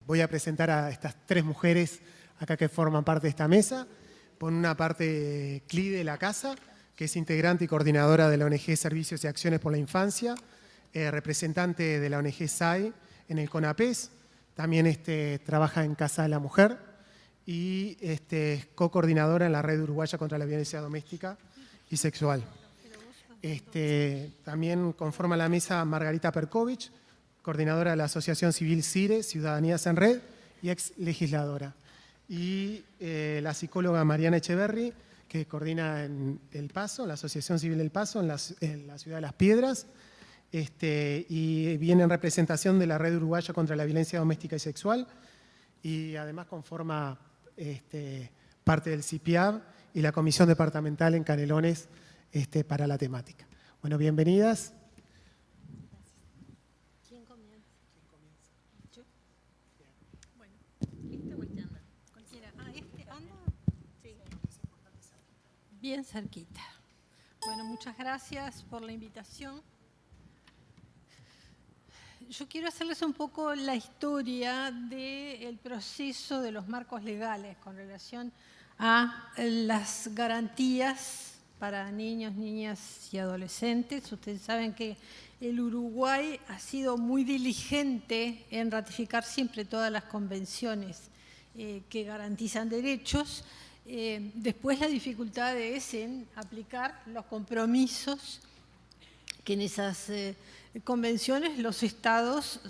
Voy a presentar a estas tres mujeres acá que forman parte de esta mesa. Por una parte, Clide La Casa, que es integrante y coordinadora de la ONG Servicios y Acciones por la Infancia, representante de la ONG SAI en el CONAPES, también trabaja en Casa de la Mujer y es co-coordinadora en la Red Uruguaya contra la Violencia Doméstica y Sexual. También conforma la mesa Margarita Perkovich, coordinadora de la Asociación Civil CIRE, Ciudadanías en Red, y ex legisladora. Y la psicóloga Mariana Echeverry, que coordina en El Paso, la Asociación Civil El Paso, en la ciudad de Las Piedras, y viene en representación de la Red Uruguaya contra la Violencia Doméstica y Sexual, y además conforma parte del CIPIAB y la Comisión Departamental en Canelones para la temática. Bueno, bienvenidas. Bien cerquita. Bueno, muchas gracias por la invitación. Yo quiero hacerles un poco la historia del proceso de los marcos legales con relación a las garantías para niños, niñas y adolescentes. Ustedes saben que el Uruguay ha sido muy diligente en ratificar siempre todas las convenciones que garantizan derechos. Después la dificultad es en aplicar los compromisos que en esas convenciones los estados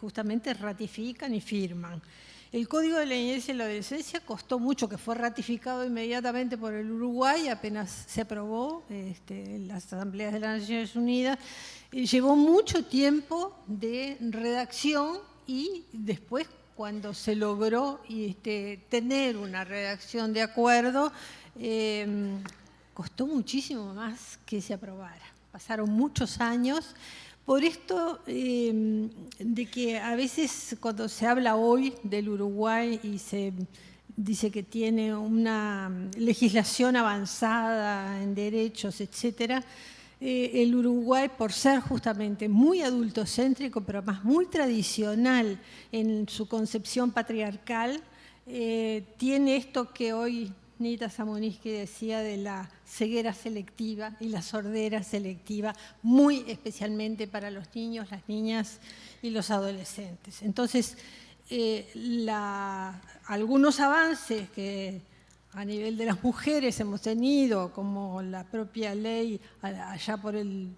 justamente ratifican y firman. El Código de la Niñez y la Adolescencia costó mucho, que fue ratificado inmediatamente por el Uruguay, apenas se aprobó en las asambleas de las Naciones Unidas. Llevó mucho tiempo de redacción y después, cuando se logró tener una redacción de acuerdo, costó muchísimo más que se aprobara. Pasaron muchos años. Por esto de que a veces cuando se habla hoy del Uruguay y se dice que tiene una legislación avanzada en derechos, etcétera, el Uruguay, por ser justamente muy adultocéntrico, pero más muy tradicional en su concepción patriarcal, tiene esto que hoy Nita Samoniski decía de la ceguera selectiva y la sordera selectiva, muy especialmente para los niños, las niñas y los adolescentes. Entonces, algunos avances que a nivel de las mujeres hemos tenido, como la propia ley allá por el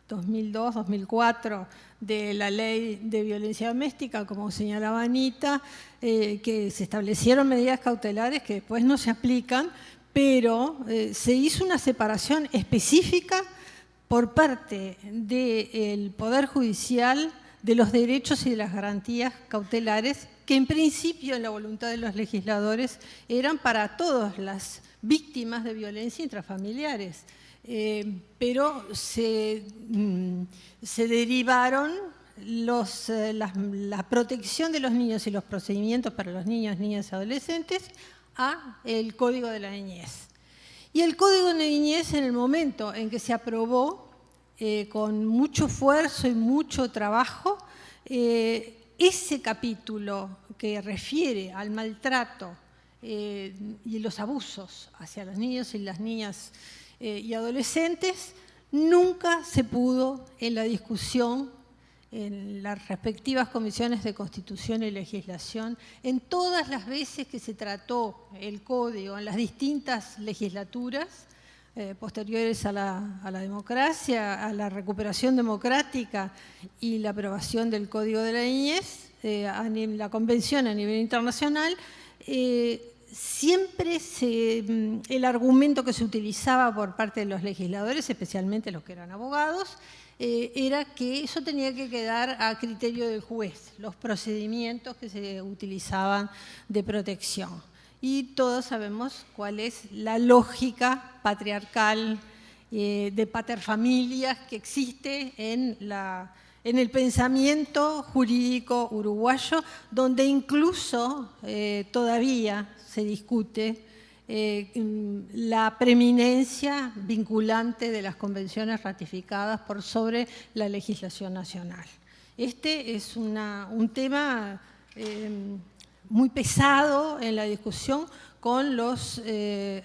2002, 2004, de la ley de violencia doméstica, como señalaba Anita, que se establecieron medidas cautelares que después no se aplican, pero se hizo una separación específica por parte del Poder Judicial de los derechos y de las garantías cautelares, que en principio, en la voluntad de los legisladores, eran para todas las víctimas de violencia intrafamiliares. Pero se derivaron la protección de los niños y los procedimientos para los niños, niñas y adolescentes a el Código de la Niñez. Y el Código de la Niñez, en el momento en que se aprobó, con mucho esfuerzo y mucho trabajo, ese capítulo que refiere al maltrato y los abusos hacia los niños y las niñas y adolescentes, nunca se pudo en la discusión en las respectivas comisiones de Constitución y Legislación, en todas las veces que se trató el Código en las distintas legislaturas posteriores a la democracia, a la recuperación democrática y la aprobación del Código de la Niñez, la Convención a nivel internacional, siempre el argumento que se utilizaba por parte de los legisladores, especialmente los que eran abogados, era que eso tenía que quedar a criterio del juez, los procedimientos que se utilizaban de protección. Y todos sabemos cuál es la lógica patriarcal de paterfamilias que existe en el pensamiento jurídico uruguayo, donde incluso todavía se discute la preeminencia vinculante de las convenciones ratificadas por sobre la legislación nacional. Este es un tema muy pesado en la discusión con los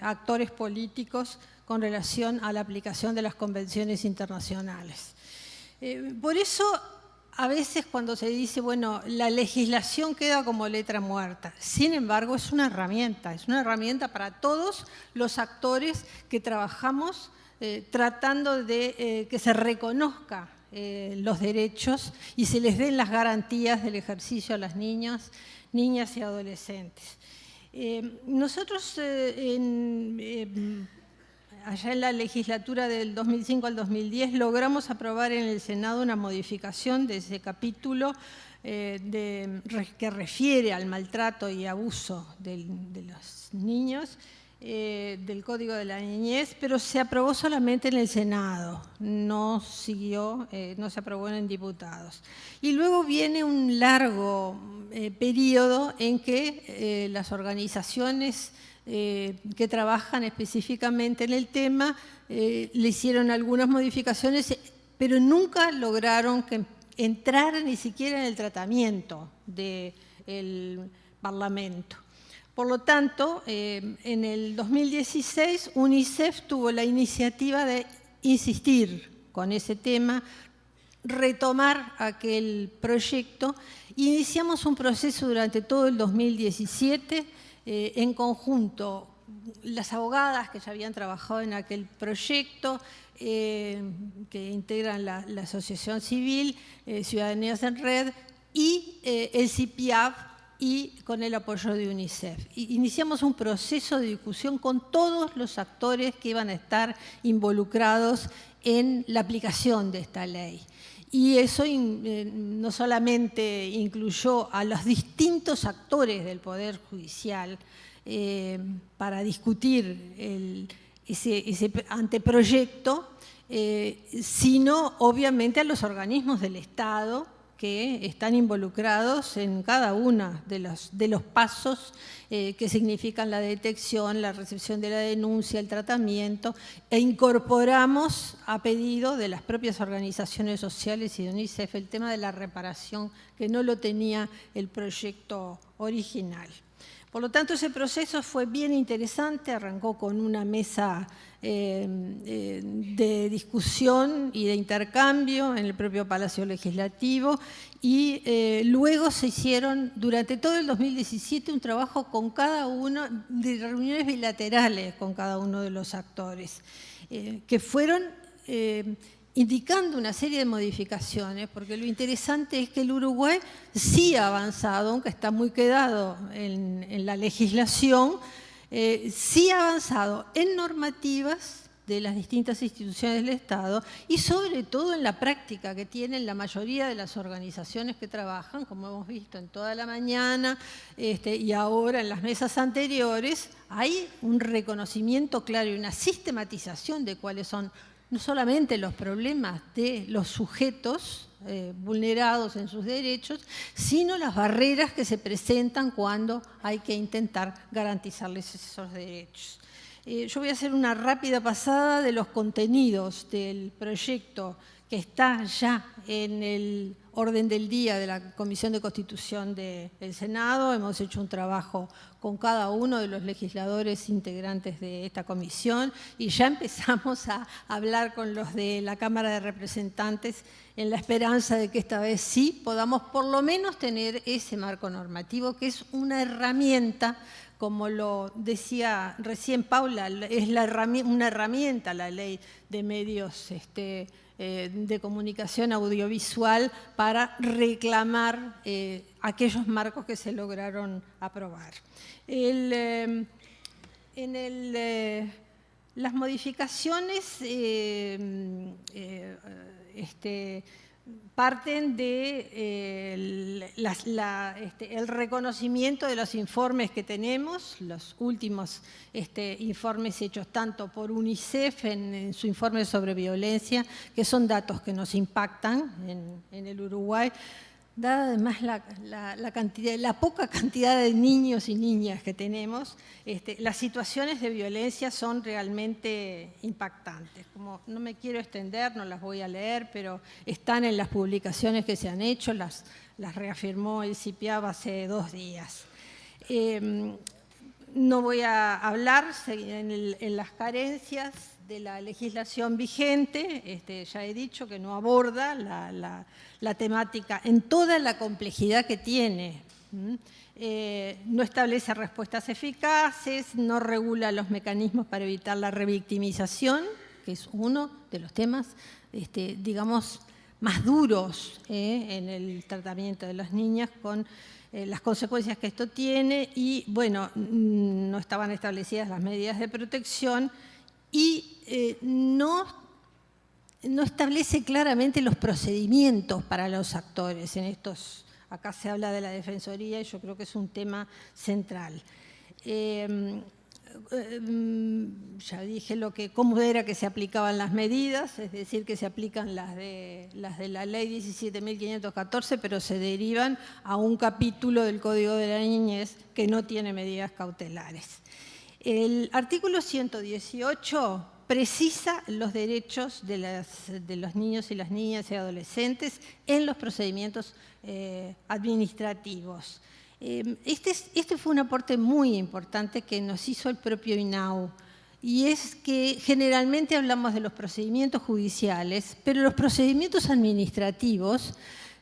actores políticos con relación a la aplicación de las convenciones internacionales. Por eso, a veces cuando se dice, bueno, la legislación queda como letra muerta. Sin embargo, es una herramienta para todos los actores que trabajamos tratando de que se reconozca los derechos y se les den las garantías del ejercicio a las niñas y adolescentes. Nosotros allá en la legislatura del 2005 al 2010 logramos aprobar en el Senado una modificación de ese capítulo que refiere al maltrato y abuso de los niños, del Código de la Niñez, pero se aprobó solamente en el Senado, no se aprobó en diputados. Y luego viene un largo periodo en que las organizaciones que trabajan específicamente en el tema le hicieron algunas modificaciones, pero nunca lograron que entrara ni siquiera en el tratamiento del Parlamento. Por lo tanto, en el 2016 UNICEF tuvo la iniciativa de insistir con ese tema, retomar aquel proyecto. Iniciamos un proceso durante todo el 2017 en conjunto, las abogadas que ya habían trabajado en aquel proyecto, que integran la Asociación Civil, Ciudadanías en Red y el CIPIAF, y con el apoyo de UNICEF. Iniciamos un proceso de discusión con todos los actores que iban a estar involucrados en la aplicación de esta ley. Y eso no solamente incluyó a los distintos actores del Poder Judicial para discutir ese anteproyecto, sino obviamente a los organismos del Estado que están involucrados en cada uno de los pasos que significan la detección, la recepción de la denuncia, el tratamiento, e incorporamos a pedido de las propias organizaciones sociales y de UNICEF el tema de la reparación, que no lo tenía el proyecto original. Por lo tanto, ese proceso fue bien interesante, arrancó con una mesa de discusión y de intercambio en el propio Palacio Legislativo y luego se hicieron durante todo el 2017 un trabajo con cada uno, de reuniones bilaterales con cada uno de los actores, que fueron indicando una serie de modificaciones, porque lo interesante es que el Uruguay sí ha avanzado, aunque está muy quedado en la legislación, sí ha avanzado en normativas de las distintas instituciones del Estado y sobre todo en la práctica que tienen la mayoría de las organizaciones que trabajan, como hemos visto en toda la mañana y ahora en las mesas anteriores, hay un reconocimiento claro y una sistematización de cuáles son no solamente los problemas de los sujetos vulnerados en sus derechos, sino las barreras que se presentan cuando hay que intentar garantizarles esos derechos. Yo voy a hacer una rápida pasada de los contenidos del proyecto que está ya en el orden del día de la Comisión de Constitución del Senado. Hemos hecho un trabajo con cada uno de los legisladores integrantes de esta comisión y ya empezamos a hablar con los de la Cámara de Representantes en la esperanza de que esta vez sí podamos por lo menos tener ese marco normativo, que es una herramienta, como lo decía recién Paula, es una herramienta la ley de medios de comunicación audiovisual para reclamar aquellos marcos que se lograron aprobar. Las modificaciones parten de el reconocimiento de los informes que tenemos, los últimos informes hechos tanto por UNICEF en su informe sobre violencia, que son datos que nos impactan en el Uruguay. dada además la poca cantidad de niños y niñas que tenemos, las situaciones de violencia son realmente impactantes. Como no me quiero extender, no las voy a leer, pero están en las publicaciones que se han hecho, las reafirmó el CIPIAB hace 2 días. No voy a hablar en las carencias de la legislación vigente, ya he dicho que no aborda la temática en toda la complejidad que tiene. No establece respuestas eficaces, no regula los mecanismos para evitar la revictimización, que es uno de los temas, digamos, más duros en el tratamiento de las niñas con las consecuencias que esto tiene y, bueno, no estaban establecidas las medidas de protección y no establece claramente los procedimientos para los actores. Acá se habla de la Defensoría y yo creo que es un tema central. Ya dije cómo era que se aplicaban las medidas, es decir, que se aplican las de la ley 17.514, pero se derivan a un capítulo del Código de la Niñez que no tiene medidas cautelares. El artículo 118 precisa los derechos de los niños y las niñas y adolescentes en los procedimientos administrativos. Este fue un aporte muy importante que nos hizo el propio INAU, y es que generalmente hablamos de los procedimientos judiciales, pero los procedimientos administrativos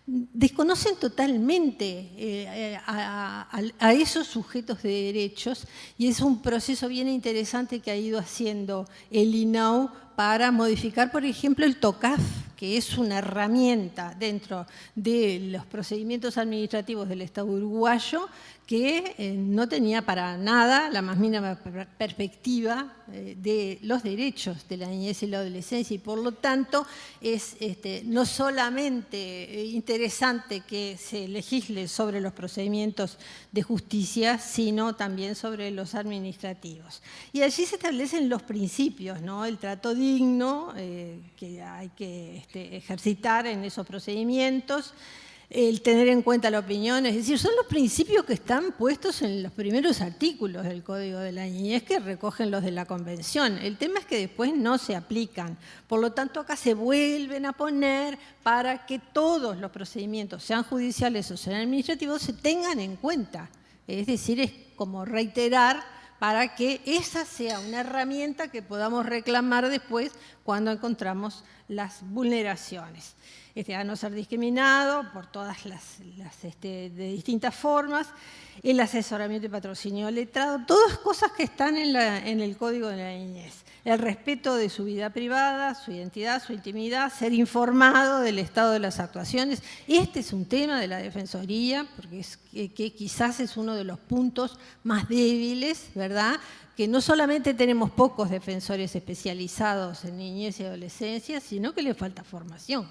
desconocen totalmente a esos sujetos de derechos, y es un proceso bien interesante que ha ido haciendo el INAU para modificar, por ejemplo, el TOCAF, que es una herramienta dentro de los procedimientos administrativos del Estado uruguayo que no tenía para nada la más mínima perspectiva de los derechos de la niñez y la adolescencia, y por lo tanto es no solamente interesante que se legisle sobre los procedimientos de justicia, sino también sobre los administrativos. Y allí se establecen los principios, ¿no? El trato digno que hay que ejercitar en esos procedimientos, el tener en cuenta la opinión, es decir, son los principios que están puestos en los primeros artículos del Código de la Niñez que recogen los de la Convención. El tema es que después no se aplican. Por lo tanto, acá se vuelven a poner para que todos los procedimientos, sean judiciales o sean administrativos, se tengan en cuenta. Es decir, es como reiterar para que esa sea una herramienta que podamos reclamar después cuando encontramos las vulneraciones. A no ser discriminado por todas de distintas formas, el asesoramiento y patrocinio letrado, todas cosas que están en el Código de la Niñez. El respeto de su vida privada, su identidad, su intimidad, ser informado del estado de las actuaciones. Este es un tema de la Defensoría, porque que quizás es uno de los puntos más débiles, ¿verdad?, que no solamente tenemos pocos defensores especializados en niñez y adolescencia, sino que les falta formación.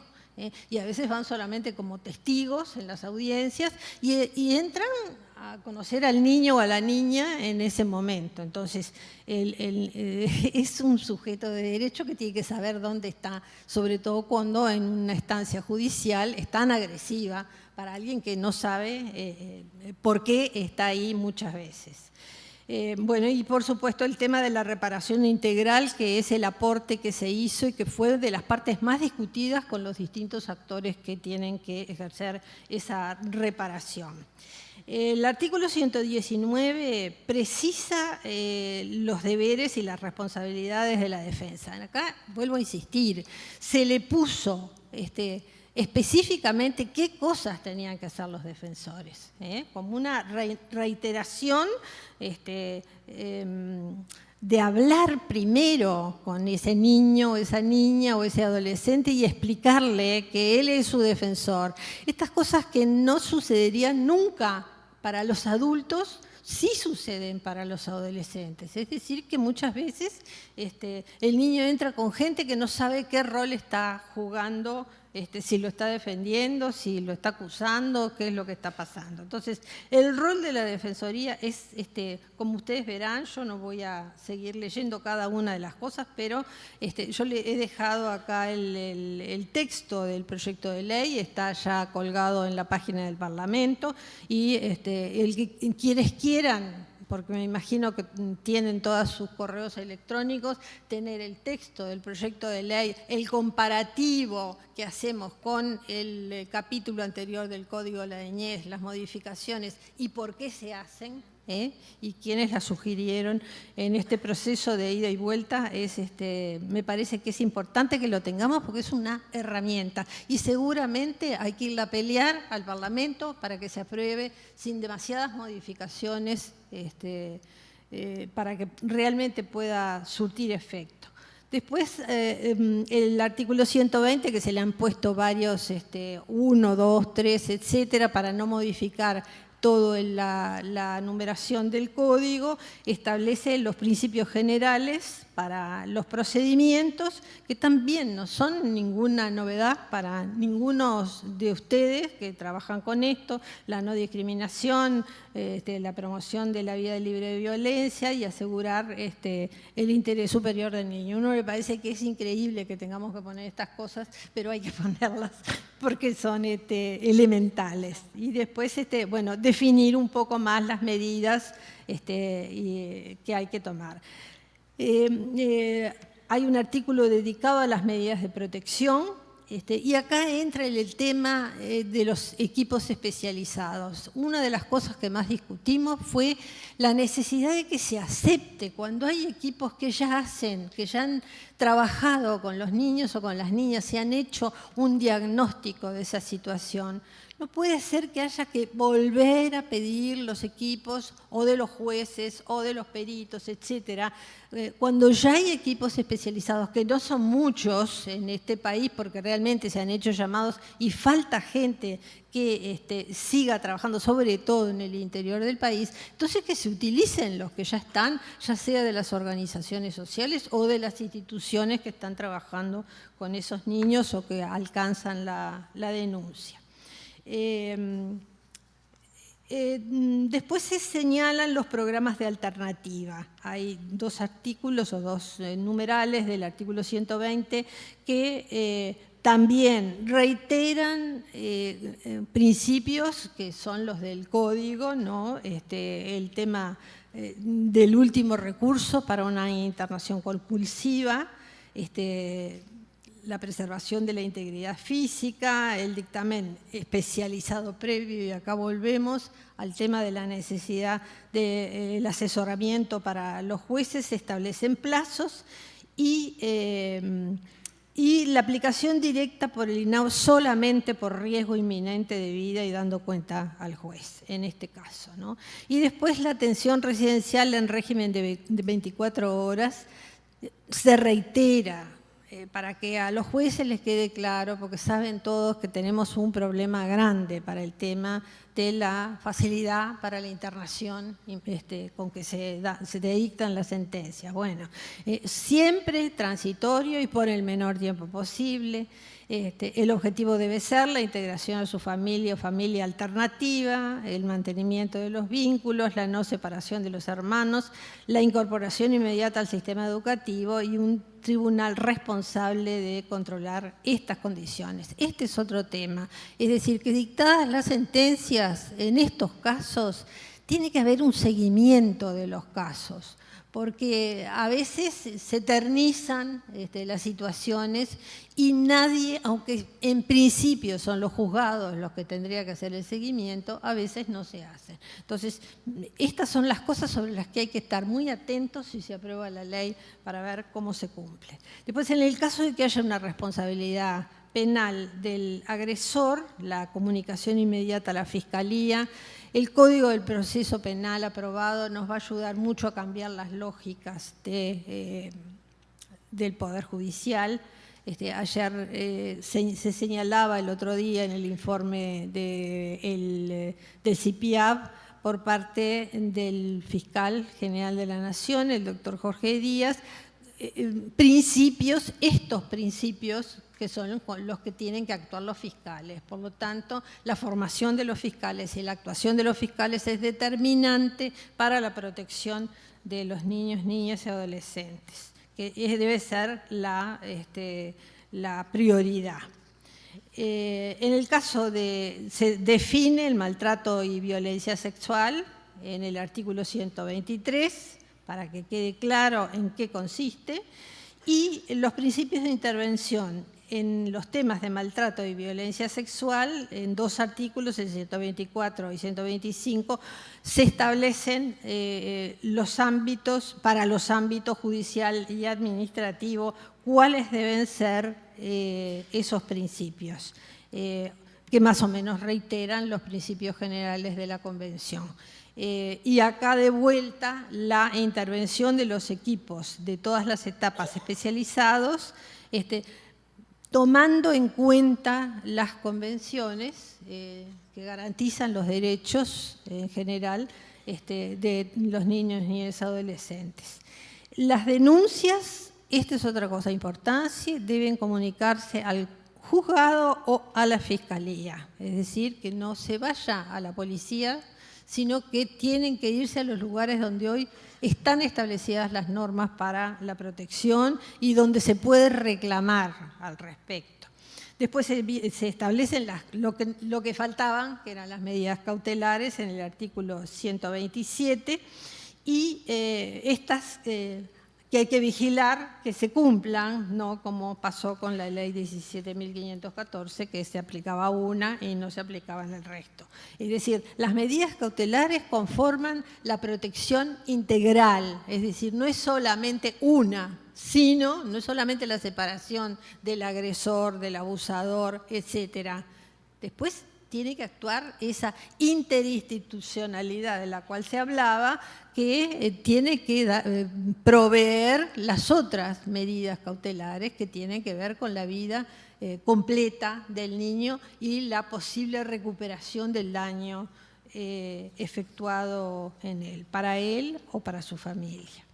Y a veces van solamente como testigos en las audiencias y entran a conocer al niño o a la niña en ese momento. Entonces, es un sujeto de derecho que tiene que saber dónde está, sobre todo cuando en una instancia judicial es tan agresiva para alguien que no sabe por qué está ahí muchas veces. Bueno, y por supuesto el tema de la reparación integral, que es el aporte que se hizo y que fue de las partes más discutidas con los distintos actores que tienen que ejercer esa reparación. El artículo 119 precisa los deberes y las responsabilidades de la defensa. Acá vuelvo a insistir, se le puso específicamente qué cosas tenían que hacer los defensores, como una reiteración de hablar primero con ese niño o esa niña o ese adolescente y explicarle que él es su defensor. Estas cosas que no sucederían nunca para los adultos, sí suceden para los adolescentes. Es decir, que muchas veces el niño entra con gente que no sabe qué rol está jugando si lo está defendiendo, si lo está acusando, qué es lo que está pasando. Entonces, el rol de la Defensoría es, como ustedes verán, yo no voy a seguir leyendo cada una de las cosas, pero yo le he dejado acá el texto del proyecto de ley, está ya colgado en la página del Parlamento, y quienes quieran, porque me imagino que tienen todos sus correos electrónicos, tener el texto del proyecto de ley, el comparativo que hacemos con el capítulo anterior del Código de la Niñez, las modificaciones y por qué se hacen, y quiénes las sugirieron en este proceso de ida y vuelta, me parece que es importante que lo tengamos porque es una herramienta y seguramente hay que irla a pelear al Parlamento para que se apruebe sin demasiadas modificaciones para que realmente pueda surtir efecto. Después, el artículo 120, que se le han puesto varios, 1, 2, 3, etcétera, para no modificar toda la numeración del código, establece los principios generales para los procedimientos, que también no son ninguna novedad para ninguno de ustedes que trabajan con esto, la no discriminación, la promoción de la vida libre de violencia y asegurar el interés superior del niño. Uno le parece que es increíble que tengamos que poner estas cosas, pero hay que ponerlas porque son elementales. Y después, bueno, definir un poco más las medidas que hay que tomar. Hay un artículo dedicado a las medidas de protección y acá entra el tema de los equipos especializados. Una de las cosas que más discutimos fue la necesidad de que se acepte cuando hay equipos que ya han trabajado con los niños o con las niñas, se han hecho un diagnóstico de esa situación. No puede ser que haya que volver a pedir los equipos o de los jueces o de los peritos, etcétera, cuando ya hay equipos especializados, que no son muchos en este país porque realmente se han hecho llamados y falta gente que siga trabajando, sobre todo en el interior del país, entonces que se utilicen los que ya están, ya sea de las organizaciones sociales o de las instituciones que están trabajando con esos niños o que alcanzan la denuncia. Después se señalan los programas de alternativa. Hay dos artículos o dos numerales del artículo 120 que también reiteran principios que son los del código, ¿no? El tema del último recurso para una internación compulsiva, la preservación de la integridad física, el dictamen especializado previo, y acá volvemos al tema de la necesidad del asesoramiento para los jueces, se establecen plazos y la aplicación directa por el INAO solamente por riesgo inminente de vida y dando cuenta al juez, en este caso, ¿no? Y después la atención residencial en régimen de 24 horas se reitera, para que a los jueces les quede claro, porque saben todos que tenemos un problema grande para el tema de la facilidad para la internación con que se dictan las sentencias. Bueno, siempre transitorio y por el menor tiempo posible. El objetivo debe ser la integración a su familia o familia alternativa, el mantenimiento de los vínculos, la no separación de los hermanos, la incorporación inmediata al sistema educativo y un tribunal responsable de controlar estas condiciones. Este es otro tema. Es decir, que dictadas las sentencias en estos casos, tiene que haber un seguimiento de los casos, porque a veces se eternizan las situaciones y nadie, aunque en principio son los juzgados los que tendrían que hacer el seguimiento, a veces no se hace. Entonces, estas son las cosas sobre las que hay que estar muy atentos si se aprueba la ley para ver cómo se cumple. Después, en el caso de que haya una responsabilidad penal del agresor, la comunicación inmediata a la Fiscalía. El Código del Proceso Penal aprobado nos va a ayudar mucho a cambiar las lógicas del Poder Judicial. Ayer se señalaba el otro día en el informe del CIPIAB por parte del Fiscal General de la Nación, el doctor Jorge Díaz, estos principios que son los que tienen que actuar los fiscales. Por lo tanto, la formación de los fiscales y la actuación de los fiscales es determinante para la protección de los niños, niñas y adolescentes, que debe ser la prioridad. En el caso se define el maltrato y violencia sexual en el artículo 123, para que quede claro en qué consiste, y los principios de intervención en los temas de maltrato y violencia sexual, en 2 artículos, el 124 y 125, se establecen los ámbitos, para los ámbitos judicial y administrativo, cuáles deben ser esos principios, que más o menos reiteran los principios generales de la Convención. Y acá de vuelta la intervención de los equipos de todas las etapas especializados, tomando en cuenta las convenciones que garantizan los derechos en general de los niños, niñas y adolescentes. Las denuncias, esta es otra cosa importante, deben comunicarse al juzgado o a la fiscalía, es decir, que no se vaya a la policía, sino que tienen que irse a los lugares donde hoy están establecidas las normas para la protección y donde se puede reclamar al respecto. Después se establecen lo que faltaban, que eran las medidas cautelares en el artículo 127, y estas que hay que vigilar que se cumplan, no como pasó con la ley 17.514, que se aplicaba a una y no se aplicaba en el resto. Es decir, las medidas cautelares conforman la protección integral, es decir, no es solamente una, sino no es solamente la separación del agresor, del abusador, etc. Después tiene que actuar esa interinstitucionalidad de la cual se hablaba, que tiene que proveer las otras medidas cautelares que tienen que ver con la vida completa del niño y la posible recuperación del daño efectuado en él, para él o para su familia.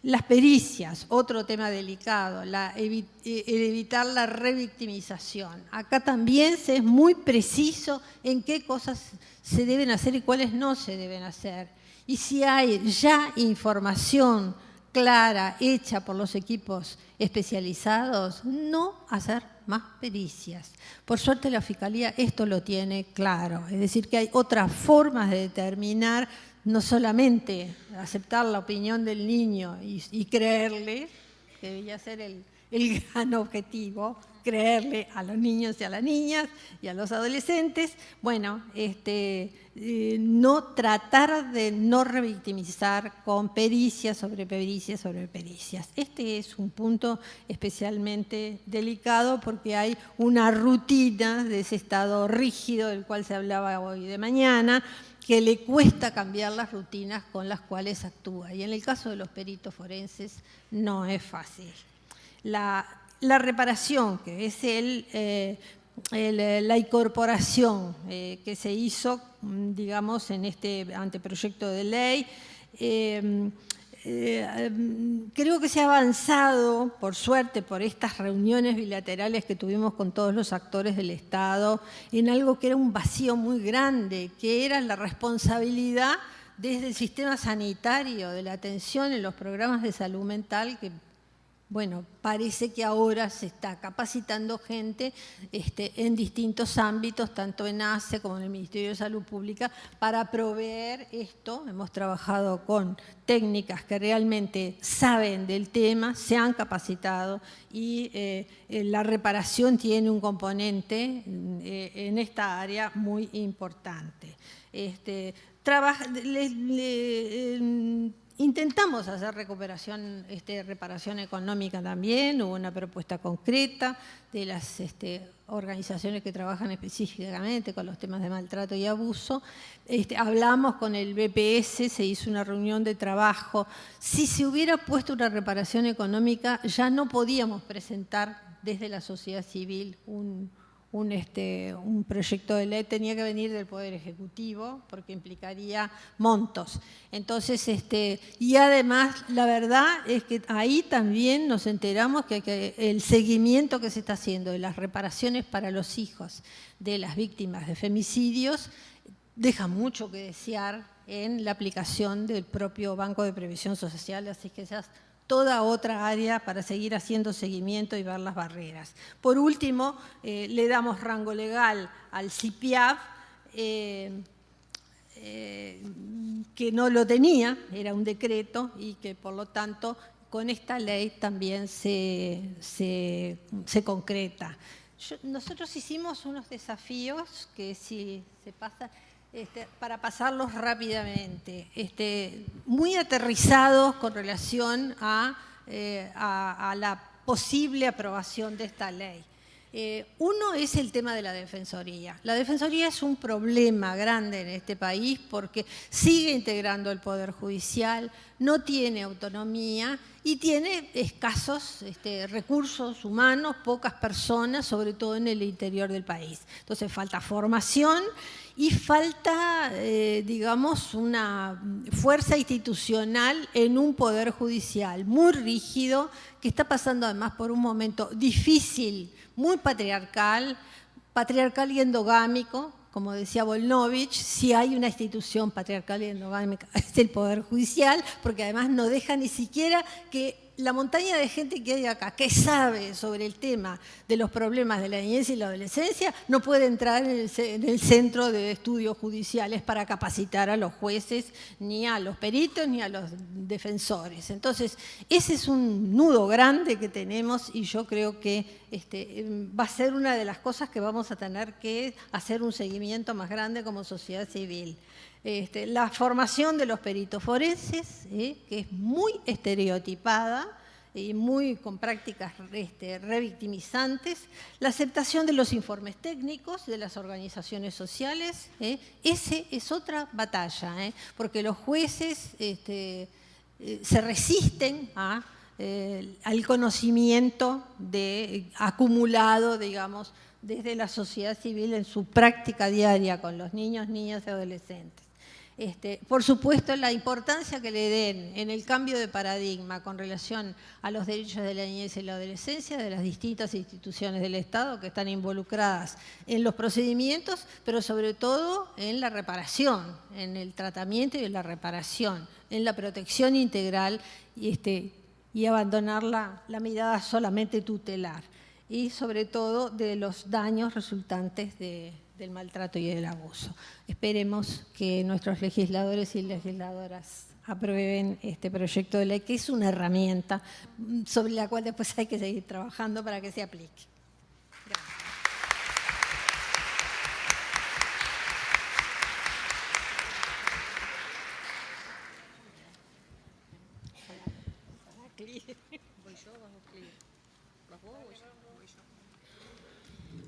Las pericias, otro tema delicado, evitar la revictimización. Acá también se es muy preciso en qué cosas se deben hacer y cuáles no se deben hacer. Y si hay ya información clara, hecha por los equipos especializados, no hacer más pericias. Por suerte la Fiscalía esto lo tiene claro, es decir, que hay otras formas de determinar, no solamente aceptar la opinión del niño y creerle, que debía ser el gran objetivo, creerle a los niños y a las niñas y a los adolescentes, bueno, no tratar de no revictimizar con pericias sobre pericias sobre pericias. Este es un punto especialmente delicado porque hay una rutina de ese estado rígido del cual se hablaba hoy de mañana, que le cuesta cambiar las rutinas con las cuales actúa. Y en el caso de los peritos forenses no es fácil. La reparación, que es la incorporación que se hizo, digamos, en este anteproyecto de ley, creo que se ha avanzado, por suerte, por estas reuniones bilaterales que tuvimos con todos los actores del Estado, en algo que era un vacío muy grande, que era la responsabilidad desde el sistema sanitario, de la atención en los programas de salud mental, que, bueno, parece que ahora se está capacitando gente en distintos ámbitos, tanto en ACE como en el Ministerio de Salud Pública, para proveer esto. Hemos trabajado con técnicas que realmente saben del tema, se han capacitado y la reparación tiene un componente en esta área muy importante. Intentamos hacer reparación económica también, hubo una propuesta concreta de las organizaciones que trabajan específicamente con los temas de maltrato y abuso. Hablamos con el BPS, se hizo una reunión de trabajo. Si se hubiera puesto una reparación económica, ya no podíamos presentar desde la sociedad civil un proyecto de ley, tenía que venir del Poder Ejecutivo porque implicaría montos. Entonces, y además, la verdad es que ahí también nos enteramos que el seguimiento que se está haciendo de las reparaciones para los hijos de las víctimas de femicidios deja mucho que desear en la aplicación del propio Banco de Previsión Social, así que esa es toda otra área para seguir haciendo seguimiento y ver las barreras. Por último, le damos rango legal al CIPIAF, que no lo tenía, era un decreto, y que por lo tanto con esta ley también se concreta. Nosotros hicimos unos desafíos que si se pasa, para pasarlos rápidamente, muy aterrizados con relación a la posible aprobación de esta ley. Uno es el tema de la Defensoría. La Defensoría es un problema grande en este país porque sigue integrando el Poder Judicial, no tiene autonomía y tiene escasos recursos humanos, pocas personas, sobre todo en el interior del país. Entonces falta formación y falta, digamos, una fuerza institucional en un Poder Judicial muy rígido, que está pasando además por un momento difícil, muy patriarcal y endogámico, como decía Volnovich. Si hay una institución patriarcal y endogámica es el Poder Judicial, porque además no deja ni siquiera que la montaña de gente que hay acá, que sabe sobre el tema de los problemas de la niñez y la adolescencia, no puede entrar en el centro de estudios judiciales para capacitar a los jueces, ni a los peritos, ni a los defensores. Entonces, ese es un nudo grande que tenemos y yo creo que va a ser una de las cosas que vamos a tener que hacer un seguimiento más grande como sociedad civil. La formación de los peritos forenses, que es muy estereotipada y muy con prácticas revictimizantes, la aceptación de los informes técnicos de las organizaciones sociales, ese es otra batalla, porque los jueces se resisten al conocimiento acumulado, digamos, desde la sociedad civil en su práctica diaria con los niños, niñas y adolescentes. Por supuesto, la importancia que le den en el cambio de paradigma con relación a los derechos de la niñez y la adolescencia de las distintas instituciones del Estado que están involucradas en los procedimientos, pero sobre todo en la reparación, en el tratamiento y en la reparación, en la protección integral y abandonar la mirada solamente tutelar, y sobre todo de los daños resultantes del maltrato y del abuso. Esperemos que nuestros legisladores y legisladoras aprueben este proyecto de ley, que es una herramienta sobre la cual después hay que seguir trabajando para que se aplique. Gracias.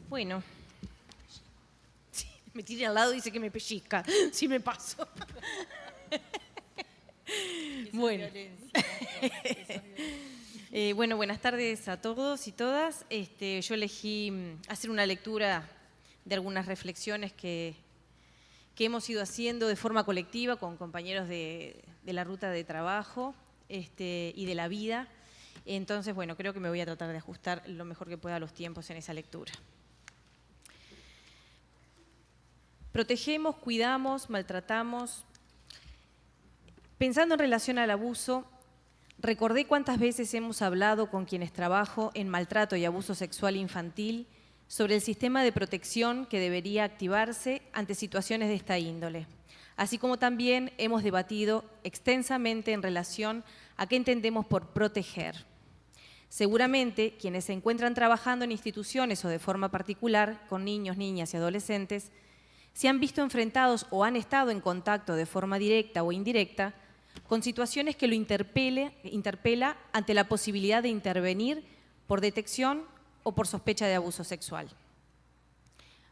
Bueno, sí, me tiré al lado y dice que me pellizca, si me paso. Bueno. Bueno, buenas tardes a todos y todas. Yo elegí hacer una lectura de algunas reflexiones que hemos ido haciendo de forma colectiva con compañeros de la ruta de trabajo y de la vida. Entonces, bueno, creo que me voy a tratar de ajustar lo mejor que pueda a los tiempos en esa lectura. Protegemos, cuidamos, maltratamos. Pensando en relación al abuso, recordé cuántas veces hemos hablado con quienes trabajo en maltrato y abuso sexual infantil sobre el sistema de protección que debería activarse ante situaciones de esta índole, así como también hemos debatido extensamente en relación a qué entendemos por proteger. Seguramente quienes se encuentran trabajando en instituciones o de forma particular con niños, niñas y adolescentes se han visto enfrentados o han estado en contacto de forma directa o indirecta con situaciones que lo interpela ante la posibilidad de intervenir por detección o por sospecha de abuso sexual.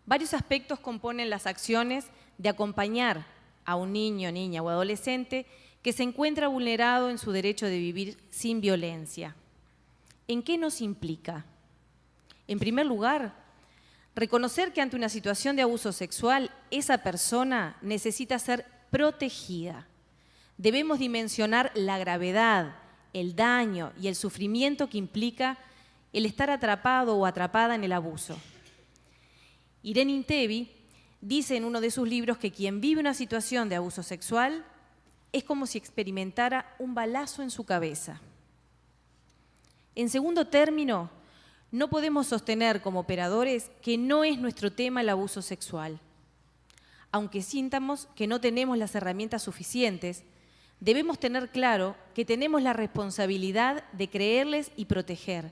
Varios aspectos componen las acciones de acompañar a un niño, niña o adolescente que se encuentra vulnerado en su derecho de vivir sin violencia. ¿En qué nos implica? En primer lugar, reconocer que ante una situación de abuso sexual, esa persona necesita ser protegida. Debemos dimensionar la gravedad, el daño y el sufrimiento que implica el estar atrapado o atrapada en el abuso. Irene Intevi dice en uno de sus libros que quien vive una situación de abuso sexual es como si experimentara un balazo en su cabeza. En segundo término, no podemos sostener como operadores que no es nuestro tema el abuso sexual. Aunque sintamos que no tenemos las herramientas suficientes, debemos tener claro que tenemos la responsabilidad de creerles y proteger.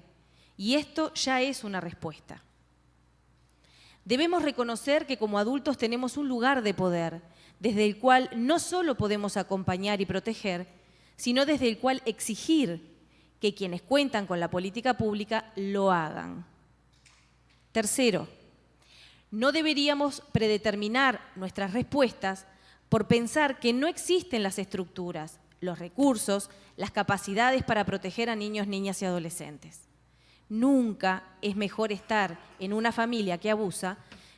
Y esto ya es una respuesta. Debemos reconocer que como adultos tenemos un lugar de poder, desde el cual no solo podemos acompañar y proteger, sino desde el cual exigir que quienes cuentan con la política pública lo hagan. Tercero, no deberíamos predeterminar nuestras respuestas por pensar que no existen las estructuras, los recursos, las capacidades para proteger a niños, niñas y adolescentes. Nunca es mejor estar en una familia que abusa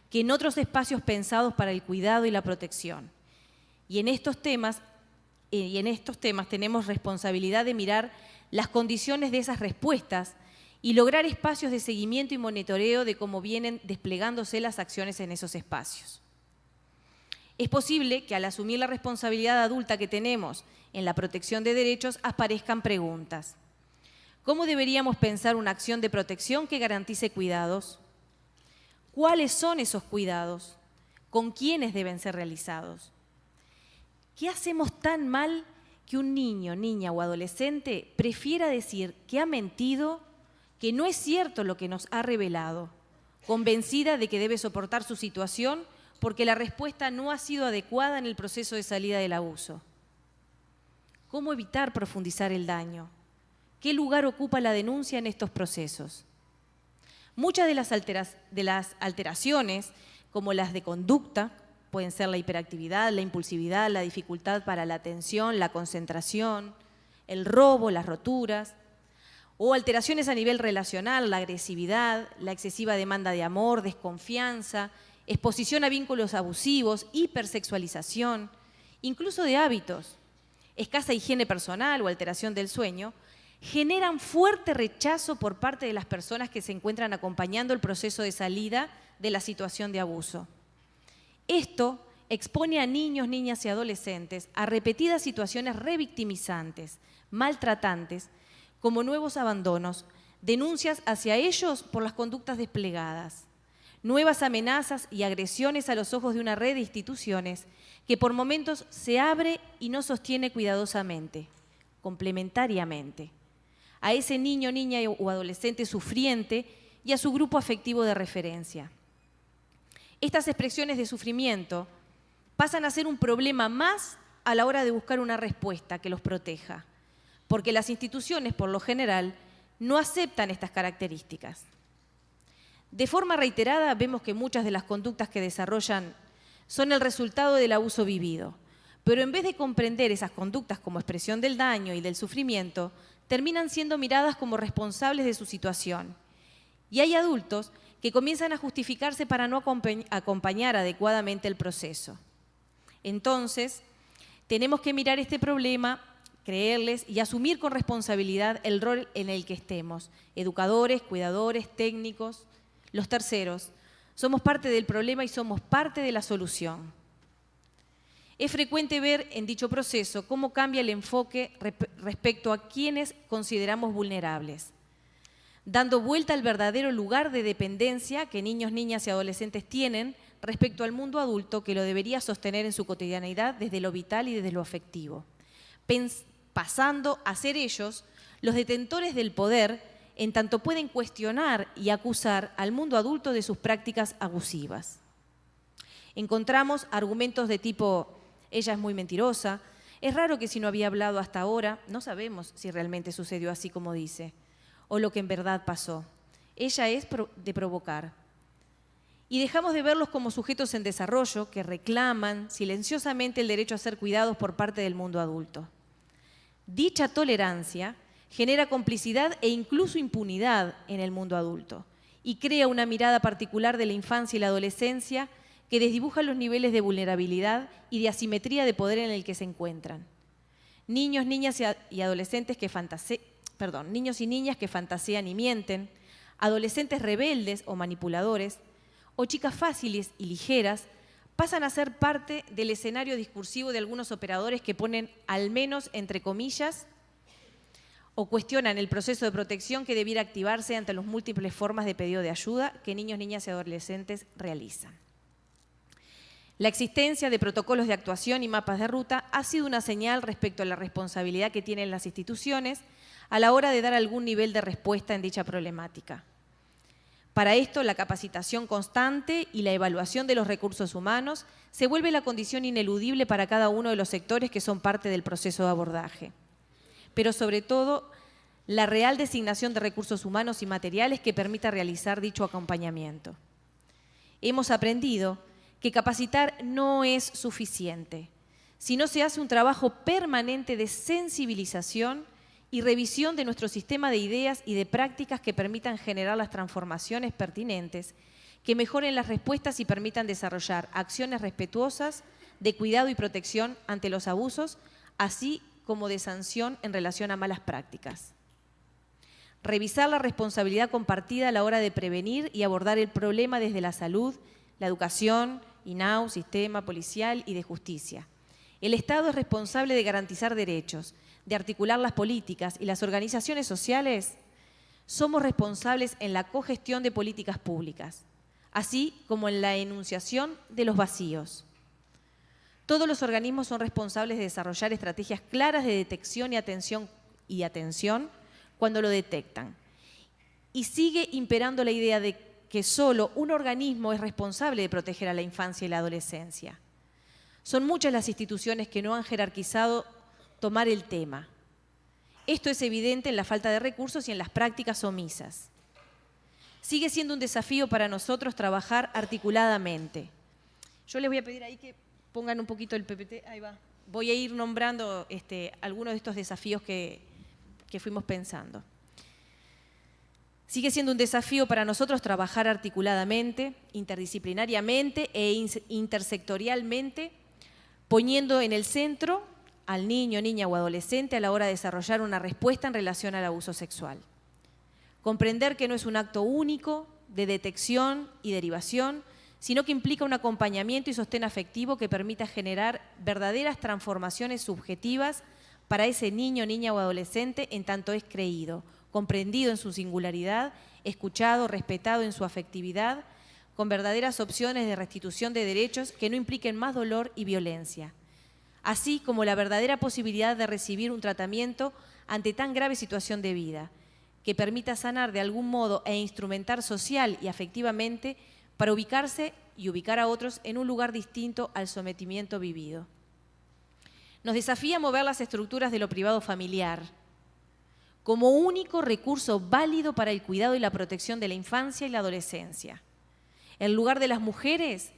que en otros espacios pensados para el cuidado y la protección. Y en estos temas tenemos responsabilidad de mirar las condiciones de esas respuestas y lograr espacios de seguimiento y monitoreo de cómo vienen desplegándose las acciones en esos espacios. Es posible que al asumir la responsabilidad adulta que tenemos en la protección de derechos aparezcan preguntas. ¿Cómo deberíamos pensar una acción de protección que garantice cuidados? ¿Cuáles son esos cuidados? ¿Con quiénes deben ser realizados? ¿Qué hacemos tan mal que un niño, niña o adolescente prefiera decir que ha mentido, que no es cierto lo que nos ha revelado, convencida de que debe soportar su situación porque la respuesta no ha sido adecuada en el proceso de salida del abuso? ¿Cómo evitar profundizar el daño? ¿Qué lugar ocupa la denuncia en estos procesos? Muchas de las alteraciones, como las de conducta, pueden ser la hiperactividad, la impulsividad, la dificultad para la atención, la concentración, el robo, las roturas, o alteraciones a nivel relacional, la agresividad, la excesiva demanda de amor, desconfianza, exposición a vínculos abusivos, hipersexualización, incluso de hábitos, escasa higiene personal o alteración del sueño, generan fuerte rechazo por parte de las personas que se encuentran acompañando el proceso de salida de la situación de abuso. Esto expone a niños, niñas y adolescentes a repetidas situaciones revictimizantes, maltratantes, como nuevos abandonos, denuncias hacia ellos por las conductas desplegadas, nuevas amenazas y agresiones a los ojos de una red de instituciones que por momentos se abre y no sostiene cuidadosamente, complementariamente, a ese niño, niña o adolescente sufriente y a su grupo afectivo de referencia. Estas expresiones de sufrimiento pasan a ser un problema más a la hora de buscar una respuesta que los proteja, porque las instituciones, por lo general, no aceptan estas características. De forma reiterada, vemos que muchas de las conductas que desarrollan son el resultado del abuso vivido, pero en vez de comprender esas conductas como expresión del daño y del sufrimiento, terminan siendo miradas como responsables de su situación. Y hay adultos que comienzan a justificarse para no acompañar adecuadamente el proceso. Entonces, tenemos que mirar este problema, creerles y asumir con responsabilidad el rol en el que estemos. Educadores, cuidadores, técnicos, los terceros. Somos parte del problema y somos parte de la solución. Es frecuente ver en dicho proceso cómo cambia el enfoque respecto a quienes consideramos vulnerables, dando vuelta al verdadero lugar de dependencia que niños, niñas y adolescentes tienen respecto al mundo adulto que lo debería sostener en su cotidianeidad desde lo vital y desde lo afectivo, pasando a ser ellos los detentores del poder en tanto pueden cuestionar y acusar al mundo adulto de sus prácticas abusivas. Encontramos argumentos de tipo: ella es muy mentirosa, es raro que si no había hablado hasta ahora, no sabemos si realmente sucedió así como dice, o lo que en verdad pasó. Ella es de provocar. Y dejamos de verlos como sujetos en desarrollo que reclaman silenciosamente el derecho a ser cuidados por parte del mundo adulto. Dicha tolerancia genera complicidad e incluso impunidad en el mundo adulto y crea una mirada particular de la infancia y la adolescencia que desdibuja los niveles de vulnerabilidad y de asimetría de poder en el que se encuentran. Niños, niñas y adolescentes que niños y niñas que fantasean y mienten, adolescentes rebeldes o manipuladores, o chicas fáciles y ligeras, pasan a ser parte del escenario discursivo de algunos operadores que ponen, al menos entre comillas, o cuestionan el proceso de protección que debiera activarse ante las múltiples formas de pedido de ayuda que niños, niñas y adolescentes realizan. La existencia de protocolos de actuación y mapas de ruta ha sido una señal respecto a la responsabilidad que tienen las instituciones a la hora de dar algún nivel de respuesta en dicha problemática. Para esto, la capacitación constante y la evaluación de los recursos humanos se vuelve la condición ineludible para cada uno de los sectores que son parte del proceso de abordaje. Pero sobre todo, la real designación de recursos humanos y materiales que permita realizar dicho acompañamiento. Hemos aprendido que capacitar no es suficiente, sino se hace un trabajo permanente de sensibilización y revisión de nuestro sistema de ideas y de prácticas que permitan generar las transformaciones pertinentes, que mejoren las respuestas y permitan desarrollar acciones respetuosas de cuidado y protección ante los abusos, así como de sanción en relación a malas prácticas. Revisar la responsabilidad compartida a la hora de prevenir y abordar el problema desde la salud, la educación, INAU, sistema policial y de justicia. El Estado es responsable de garantizar derechos, de articular las políticas, y las organizaciones sociales somos responsables en la cogestión de políticas públicas, así como en la enunciación de los vacíos. Todos los organismos son responsables de desarrollar estrategias claras de detección y atención cuando lo detectan. Y sigue imperando la idea de que solo un organismo es responsable de proteger a la infancia y la adolescencia. Son muchas las instituciones que no han jerarquizado tomar el tema. Esto es evidente en la falta de recursos y en las prácticas omisas. Sigue siendo un desafío para nosotros trabajar articuladamente. Yo les voy a pedir ahí que pongan un poquito el PPT, ahí va. Voy a ir nombrando algunos de estos desafíos que fuimos pensando. Sigue siendo un desafío para nosotros trabajar articuladamente, interdisciplinariamente e intersectorialmente, poniendo en el centro al niño, niña o adolescente a la hora de desarrollar una respuesta en relación al abuso sexual. Comprender que no es un acto único de detección y derivación, sino que implica un acompañamiento y sostén afectivo que permita generar verdaderas transformaciones subjetivas para ese niño, niña o adolescente en tanto es creído, comprendido en su singularidad, escuchado, respetado en su afectividad, con verdaderas opciones de restitución de derechos que no impliquen más dolor y violencia, así como la verdadera posibilidad de recibir un tratamiento ante tan grave situación de vida, que permita sanar de algún modo e instrumentar social y afectivamente para ubicarse y ubicar a otros en un lugar distinto al sometimiento vivido. Nos desafía a mover las estructuras de lo privado familiar como único recurso válido para el cuidado y la protección de la infancia y la adolescencia, en lugar de las mujeres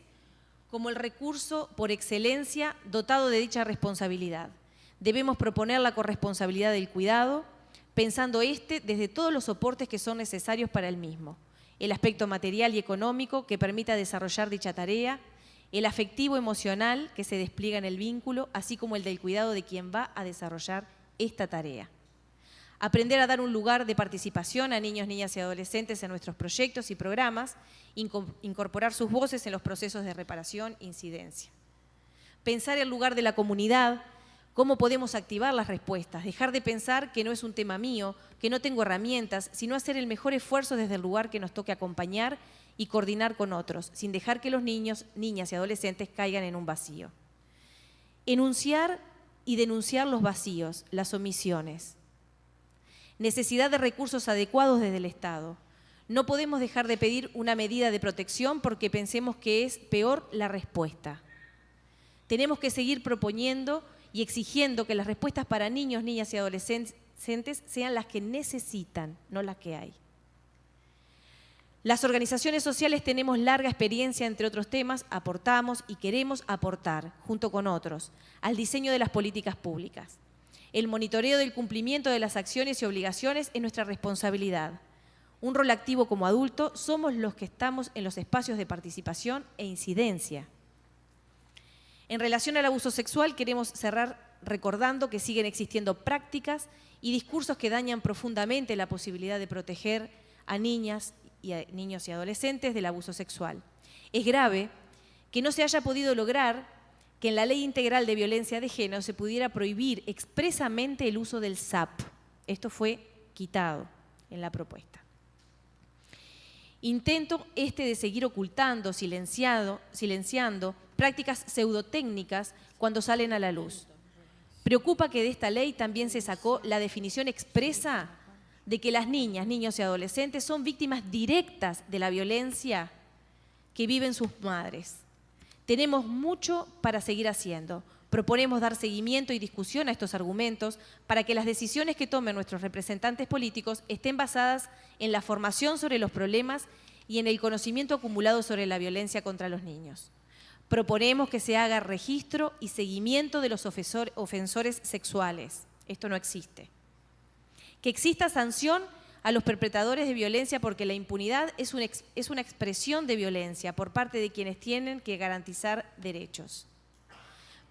como el recurso por excelencia dotado de dicha responsabilidad. Debemos proponer la corresponsabilidad del cuidado, pensando desde todos los soportes que son necesarios para el mismo, el aspecto material y económico que permita desarrollar dicha tarea, el afectivo emocional que se despliega en el vínculo, así como el del cuidado de quien va a desarrollar esta tarea. Aprender a dar un lugar de participación a niños, niñas y adolescentes en nuestros proyectos y programas, incorporar sus voces en los procesos de reparación e incidencia. Pensar el lugar de la comunidad, cómo podemos activar las respuestas, dejar de pensar que no es un tema mío, que no tengo herramientas, sino hacer el mejor esfuerzo desde el lugar que nos toque acompañar y coordinar con otros, sin dejar que los niños, niñas y adolescentes caigan en un vacío. Enunciar y denunciar los vacíos, las omisiones. Necesidad de recursos adecuados desde el Estado. No podemos dejar de pedir una medida de protección porque pensemos que es peor la respuesta. Tenemos que seguir proponiendo y exigiendo que las respuestas para niños, niñas y adolescentes sean las que necesitan, no las que hay. Las organizaciones sociales tenemos larga experiencia, entre otros temas, aportamos y queremos aportar, junto con otros, al diseño de las políticas públicas. El monitoreo del cumplimiento de las acciones y obligaciones es nuestra responsabilidad. un rol activo como adulto, somos los que estamos en los espacios de participación e incidencia. En relación al abuso sexual, queremos cerrar recordando que siguen existiendo prácticas y discursos que dañan profundamente la posibilidad de proteger a niñas y a niños y adolescentes del abuso sexual. Es grave que no se haya podido lograr que en la Ley Integral de Violencia de Género se pudiera prohibir expresamente el uso del SAP. Esto fue quitado en la propuesta. Intento de seguir ocultando, silenciando prácticas pseudotécnicas cuando salen a la luz. Preocupa que de esta ley también se sacó la definición expresa de que las niñas, niños y adolescentes son víctimas directas de la violencia que viven sus madres. Tenemos mucho para seguir haciendo. Proponemos dar seguimiento y discusión a estos argumentos para que las decisiones que tomen nuestros representantes políticos estén basadas en la formación sobre los problemas y en el conocimiento acumulado sobre la violencia contra los niños. Proponemos que se haga registro y seguimiento de los ofensores sexuales. Esto no existe. Que exista sanción a los perpetradores de violencia porque la impunidad es una expresión de violencia por parte de quienes tienen que garantizar derechos.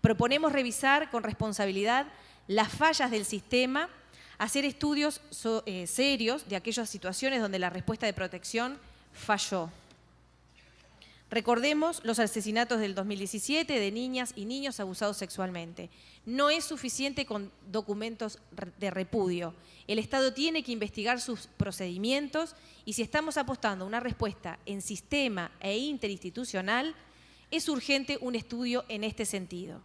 Proponemos revisar con responsabilidad las fallas del sistema, hacer estudios serios de aquellas situaciones donde la respuesta de protección falló. Recordemos los asesinatos del 2017 de niñas y niños abusados sexualmente. No es suficiente con documentos de repudio. El Estado tiene que investigar sus procedimientos y si estamos apostando a una respuesta en sistema e interinstitucional, es urgente un estudio en este sentido.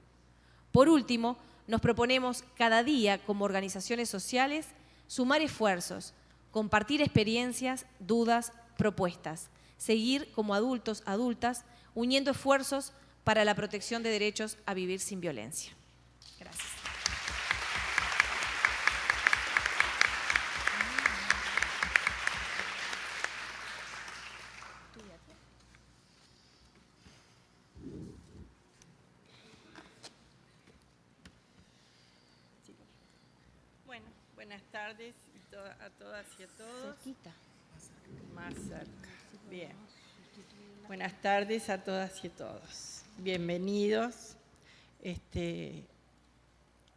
Por último, nos proponemos cada día como organizaciones sociales sumar esfuerzos, compartir experiencias, dudas, propuestas, seguir como adultos, adultas, uniendo esfuerzos para la protección de derechos a vivir sin violencia. Gracias. Bueno, buenas tardes a todas y a todos. Cerquita. Más cerca. Bien. Buenas tardes a todas y a todos. Bienvenidos.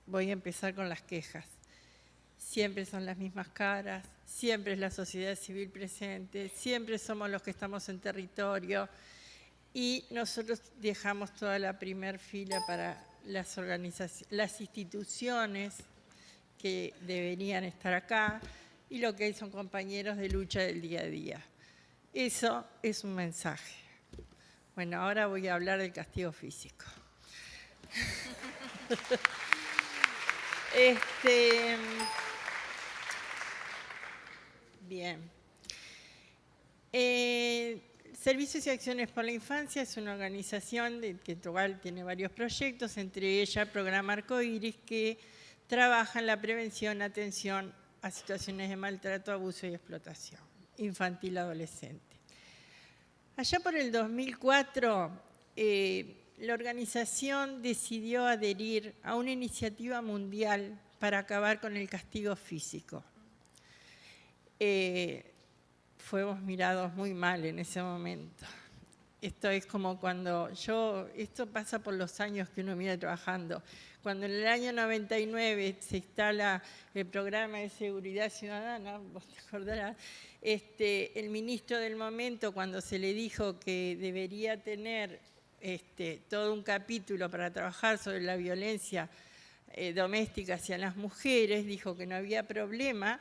Voy a empezar con las quejas. Siempre son las mismas caras, siempre es la sociedad civil presente, siempre somos los que estamos en territorio y nosotros dejamos toda la primer fila para las organizaciones, las instituciones que deberían estar acá y lo que son compañeros de lucha del día a día. Eso es un mensaje. Bueno, ahora voy a hablar del castigo físico. Bien. Servicios y Acciones por la Infancia es una organización que tiene varios proyectos, entre ellas el programa Arcoíris, que trabaja en la prevención, atención a situaciones de maltrato, abuso y explotación infantil adolescente. Allá por el 2004, la organización decidió adherir a una iniciativa mundial para acabar con el castigo físico. Fuimos mirados muy mal en ese momento. Esto es como cuando esto pasa por los años que uno viene trabajando. Cuando en el año 99 se instala el programa de seguridad ciudadana, vos te acordarás, el ministro del momento, cuando se le dijo que debería tener todo un capítulo para trabajar sobre la violencia doméstica hacia las mujeres, dijo que no había problema,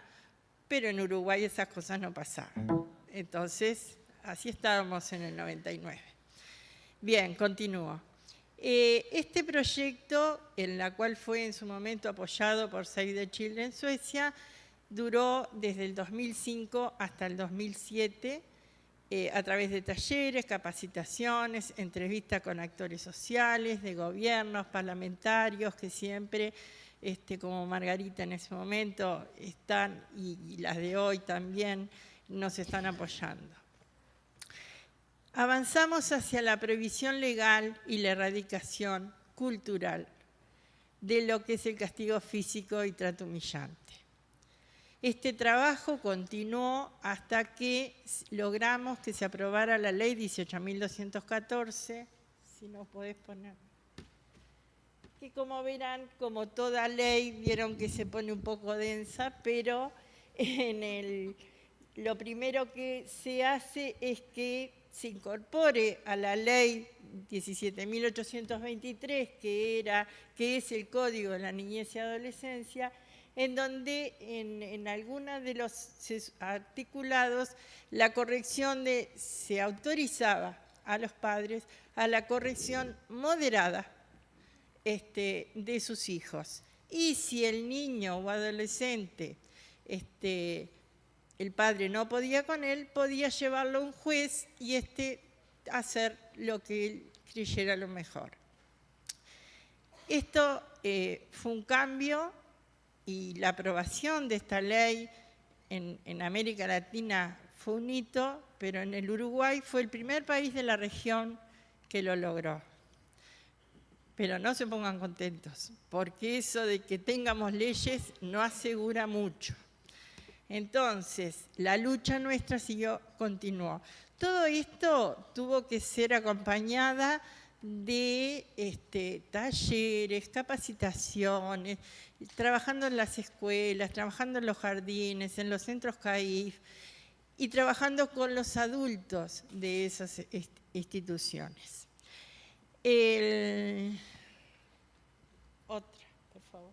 pero en Uruguay esas cosas no pasaban. Entonces, así estábamos en el 99. Bien, continúo. Este proyecto, en la cual fue en su momento apoyado por Save the Children Suecia, duró desde el 2005 hasta el 2007, a través de talleres, capacitaciones, entrevistas con actores sociales, de gobiernos, parlamentarios, que siempre, como Margarita en ese momento, están, y las de hoy también, nos están apoyando. Avanzamos hacia la prohibición legal y la erradicación cultural de lo que es el castigo físico y trato humillante. Este trabajo continuó hasta que logramos que se aprobara la ley 18.214, si no podés poner, que como verán, como toda ley, vieron que se pone un poco densa, pero lo primero que se hace es que se incorpore a la ley 17.823, que es el Código de la Niñez y Adolescencia, en donde en algunos de los articulados la corrección se autorizaba a los padres a la corrección moderada de sus hijos. Y si el niño o adolescente, el padre no podía con él, podía llevarlo a un juez y hacer lo que él creyera lo mejor. Esto fue un cambio, y la aprobación de esta ley en América Latina fue un hito, pero en el Uruguay fue el primer país de la región que lo logró. Pero no se pongan contentos, porque eso de que tengamos leyes no asegura mucho. Entonces, la lucha nuestra continuó. Todo esto tuvo que ser acompañada de talleres, capacitaciones, trabajando en las escuelas, trabajando en los jardines, en los centros CAIF, y trabajando con los adultos de esas instituciones. Otra, por favor.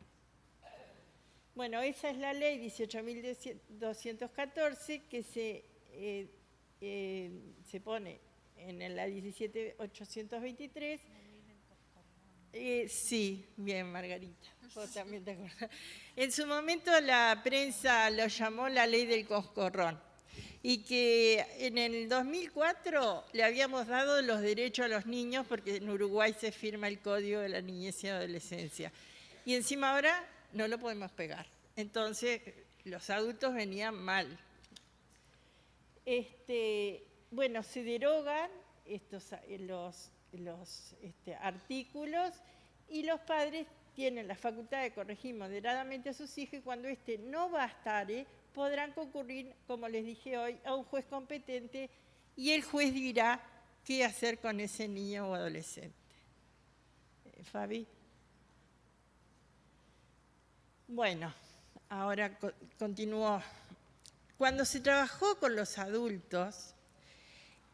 Bueno, esa es la ley 18.214 que se pone en la 17.823. Sí, bien, Margarita, vos también te acordás. En su momento la prensa lo llamó la ley del coscorrón, y que en el 2004 le habíamos dado los derechos a los niños, porque en Uruguay se firma el Código de la Niñez y Adolescencia. Y encima ahora no lo podemos pegar. Entonces, los adultos venían mal. Bueno, se derogan los artículos, y los padres tienen la facultad de corregir moderadamente a sus hijos, y cuando no va a estar, podrán concurrir, como les dije hoy, a un juez competente, y el juez dirá qué hacer con ese niño o adolescente. Fabi. Bueno, ahora continúo. Cuando se trabajó con los adultos,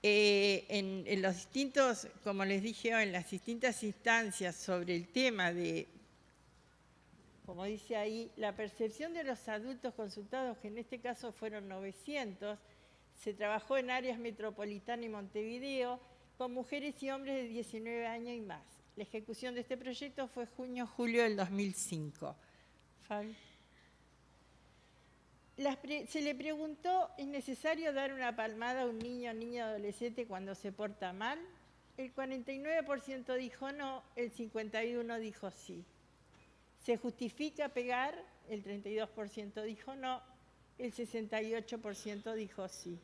en los distintos, como les dije hoy, en las distintas instancias sobre el tema de, como dice ahí, la percepción de los adultos consultados, que en este caso fueron 900, se trabajó en áreas metropolitanas y Montevideo, con mujeres y hombres de 19 años y más. La ejecución de este proyecto fue junio-julio del 2005. Fabi. Se le preguntó, ¿es necesario dar una palmada a un niño o niña adolescente cuando se porta mal? El 49% dijo no, el 51% dijo sí. ¿Se justifica pegar? El 32% dijo no, el 68% dijo sí.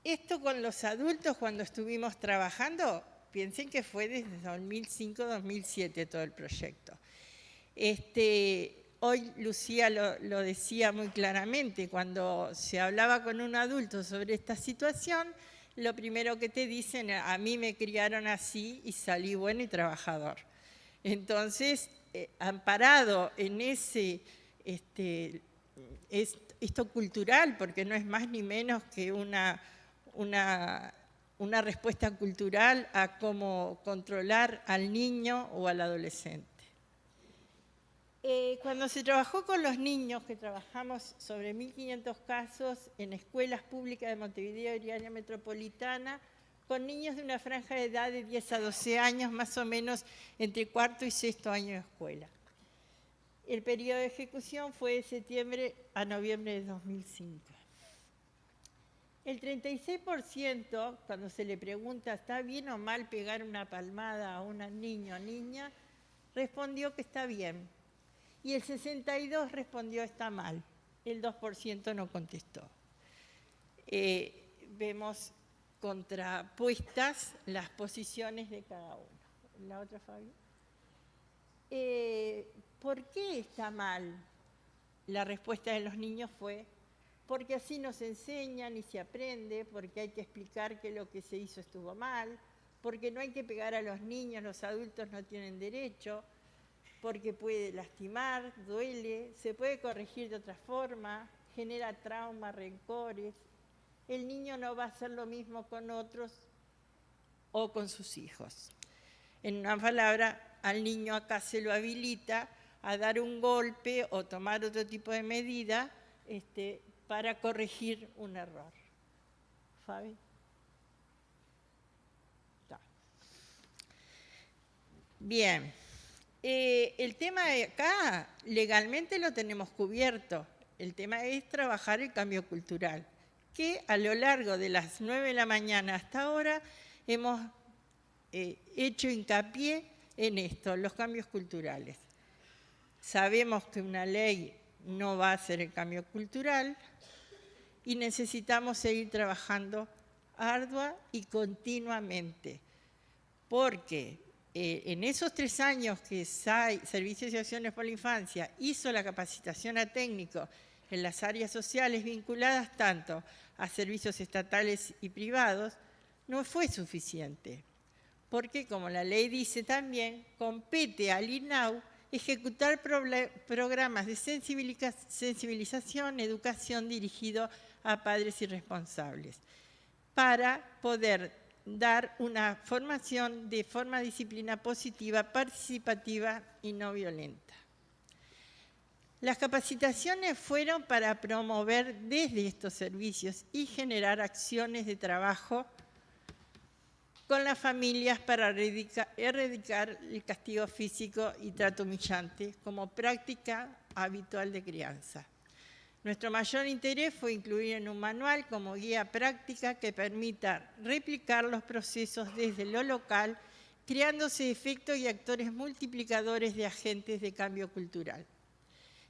Esto con los adultos cuando estuvimos trabajando, piensen que fue desde 2005-2007 todo el proyecto. Hoy Lucía lo decía muy claramente, cuando se hablaba con un adulto sobre esta situación, lo primero que te dicen, a mí me criaron así y salí bueno y trabajador. Entonces, amparado en esto cultural, porque no es más ni menos que una respuesta cultural a cómo controlar al niño o al adolescente. Cuando se trabajó con los niños, que trabajamos sobre 1.500 casos en escuelas públicas de Montevideo y área metropolitana, con niños de una franja de edad de 10 a 12 años, más o menos entre cuarto y sexto año de escuela. El periodo de ejecución fue de septiembre a noviembre de 2005. El 36%, cuando se le pregunta, ¿está bien o mal pegar una palmada a un niño o niña?, respondió que está bien. Y el 62% respondió está mal. El 2% no contestó. Vemos contrapuestas las posiciones de cada uno. ¿La otra, Fabi? ¿Por qué está mal? la respuesta de los niños fue: porque así nos enseñan y se aprende, porque hay que explicar que lo que se hizo estuvo mal, porque no hay que pegar a los niños, los adultos no tienen derecho, porque puede lastimar, duele, se puede corregir de otra forma, genera trauma, rencores. El niño no va a hacer lo mismo con otros o con sus hijos. En una palabra, al niño acá se lo habilita a dar un golpe o tomar otro tipo de medida para corregir un error. ¿Fabi? Está. Bien. El tema de acá, legalmente lo tenemos cubierto. El tema es trabajar el cambio cultural, que a lo largo de las 9 de la mañana hasta ahora hemos hecho hincapié en esto, los cambios culturales. Sabemos que una ley no va a hacer el cambio cultural y necesitamos seguir trabajando ardua y continuamente, porque en esos 3 años que SAI, Servicios y Acciones por la Infancia, hizo la capacitación a técnicos en las áreas sociales vinculadas tanto a servicios estatales y privados, no fue suficiente, porque como la ley dice también, compete al INAU ejecutar programas de sensibilización, educación dirigido a padres y responsables, para poder dar una formación de forma disciplina positiva, participativa y no violenta. Las capacitaciones fueron para promover desde estos servicios y generar acciones de trabajo con las familias para erradicar el castigo físico y trato humillante como práctica habitual de crianza. Nuestro mayor interés fue incluir en un manual como guía práctica que permita replicar los procesos desde lo local, creándose efectos y actores multiplicadores de agentes de cambio cultural.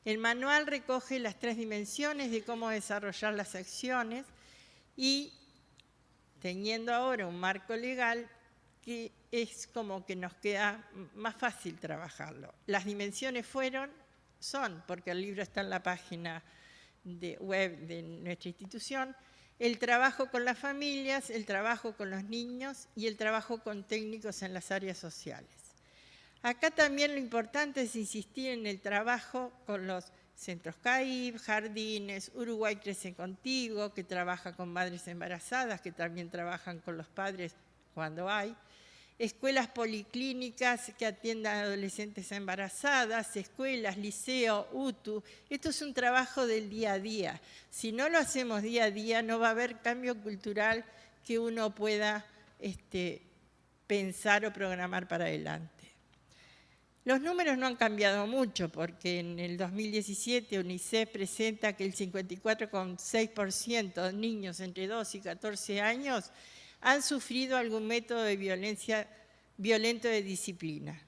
El manual recoge las 3 dimensiones de cómo desarrollar las acciones y teniendo ahora un marco legal que es como que nos queda más fácil trabajarlo. Las dimensiones son, porque el libro está en la página web de nuestra institución, el trabajo con las familias, el trabajo con los niños y el trabajo con técnicos en las áreas sociales. Acá también lo importante es insistir en el trabajo con los centros CAIB, jardines, Uruguay Crece Contigo, que trabaja con madres embarazadas, que también trabajan con los padres cuando hay, escuelas policlínicas que atiendan a adolescentes embarazadas, escuelas, liceo, UTU. Esto es un trabajo del día a día. Si no lo hacemos día a día, no va a haber cambio cultural que uno pueda pensar o programar para adelante. Los números no han cambiado mucho porque en el 2017 UNICEF presenta que el 54,6% de niños entre 2 y 14 años han sufrido algún método de violencia violento de disciplina.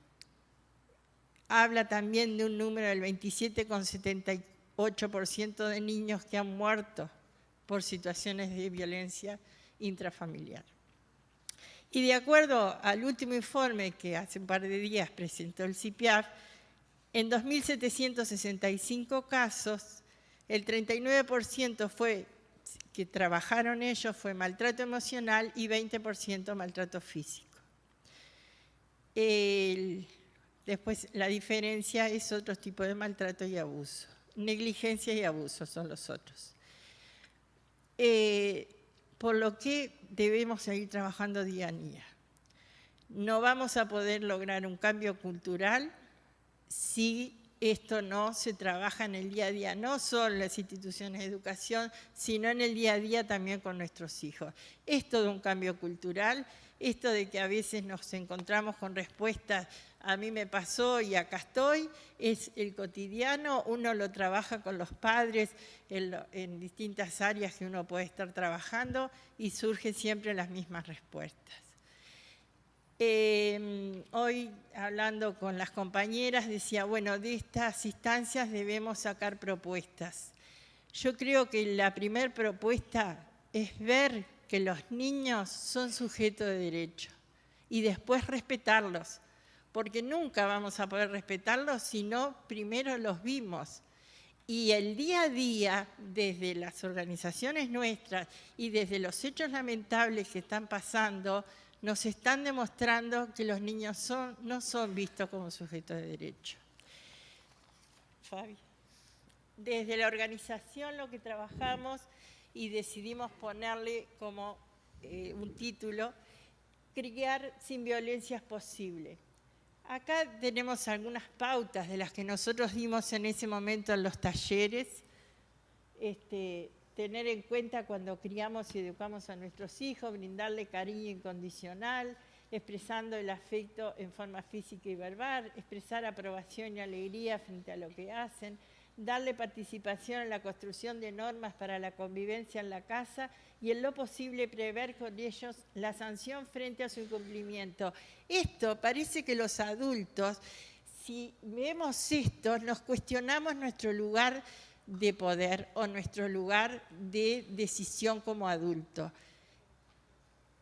Habla también de un número del 27,78% de niños que han muerto por situaciones de violencia intrafamiliar. Y de acuerdo al último informe que hace un par de días presentó el CIPIAF, en 2.765 casos, el 39% que trabajaron ellos fue maltrato emocional y 20% maltrato físico. Después la diferencia es otro tipo de maltrato y abuso. Negligencia y abuso son los otros. Por lo que debemos seguir trabajando día a día. No vamos a poder lograr un cambio cultural si esto no se trabaja en el día a día, no solo en las instituciones de educación, sino en el día a día también con nuestros hijos. Esto de un cambio cultural, esto de que a veces nos encontramos con respuestas, a mí me pasó y acá estoy, es el cotidiano, uno lo trabaja con los padres en distintas áreas que uno puede estar trabajando y surgen siempre las mismas respuestas. Hoy, hablando con las compañeras, decía, bueno, de estas instancias debemos sacar propuestas. Yo creo que la primera propuesta es ver que los niños son sujetos de derecho y después respetarlos, porque nunca vamos a poder respetarlos si no primero los vimos. Y el día a día, desde las organizaciones nuestras y desde los hechos lamentables que están pasando, nos están demostrando que los niños no son vistos como sujetos de derecho. Fabi. Desde la organización lo que trabajamos y decidimos ponerle como un título, Criar sin violencia es posible. Acá tenemos algunas pautas de las que nosotros dimos en ese momento en los talleres. Tener en cuenta cuando criamos y educamos a nuestros hijos, brindarle cariño incondicional, expresando el afecto en forma física y verbal, expresar aprobación y alegría frente a lo que hacen, darle participación en la construcción de normas para la convivencia en la casa y en lo posible prever con ellos la sanción frente a su incumplimiento. Esto parece que los adultos, si vemos esto, nos cuestionamos nuestro lugar de poder o nuestro lugar de decisión como adultos.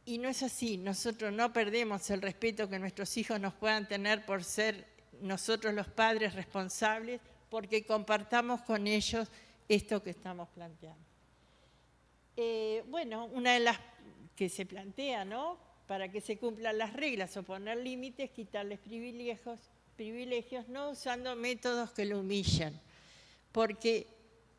Y no es así, nosotros no perdemos el respeto que nuestros hijos nos puedan tener por ser nosotros los padres responsables, porque compartamos con ellos esto que estamos planteando. Bueno, una de las que se plantea, ¿no? Para que se cumplan las reglas o poner límites, quitarles privilegios, no usando métodos que lo humillen, porque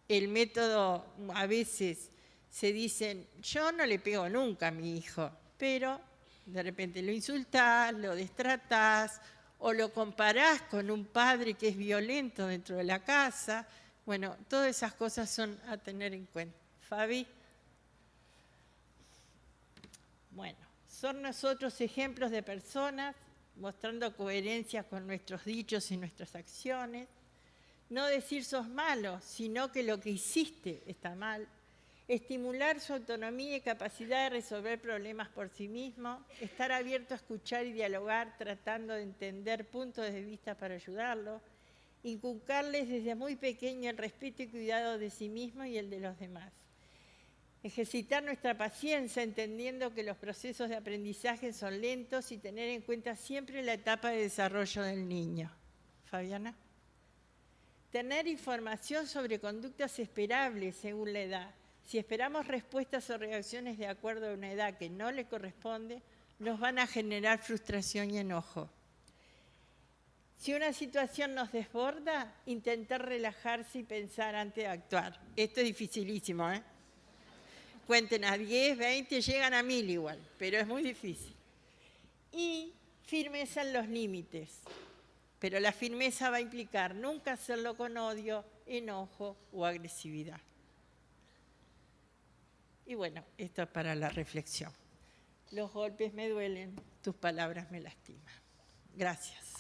el método a veces se dicen, yo no le pego nunca a mi hijo, pero de repente lo insultás, lo destratás, o lo comparás con un padre que es violento dentro de la casa. Bueno, todas esas cosas son a tener en cuenta. Fabi. Bueno, son nosotros ejemplos de personas mostrando coherencia con nuestros dichos y nuestras acciones. No decir sos malo, sino que lo que hiciste está mal. Estimular su autonomía y capacidad de resolver problemas por sí mismo, estar abierto a escuchar y dialogar, tratando de entender puntos de vista para ayudarlo, inculcarles desde muy pequeño el respeto y cuidado de sí mismo y el de los demás. Ejercitar nuestra paciencia, entendiendo que los procesos de aprendizaje son lentos y tener en cuenta siempre la etapa de desarrollo del niño. Fabiana. Tener información sobre conductas esperables según la edad. Si esperamos respuestas o reacciones de acuerdo a una edad que no le corresponde, nos van a generar frustración y enojo. Si una situación nos desborda, intentar relajarse y pensar antes de actuar. Esto es dificilísimo, ¿eh? Cuenten a 10, 20, llegan a 1000 igual, pero es muy difícil. Y firmeza en los límites. Pero la firmeza va a implicar nunca hacerlo con odio, enojo o agresividad. Y bueno, esto es para la reflexión. Los golpes me duelen, tus palabras me lastiman. Gracias.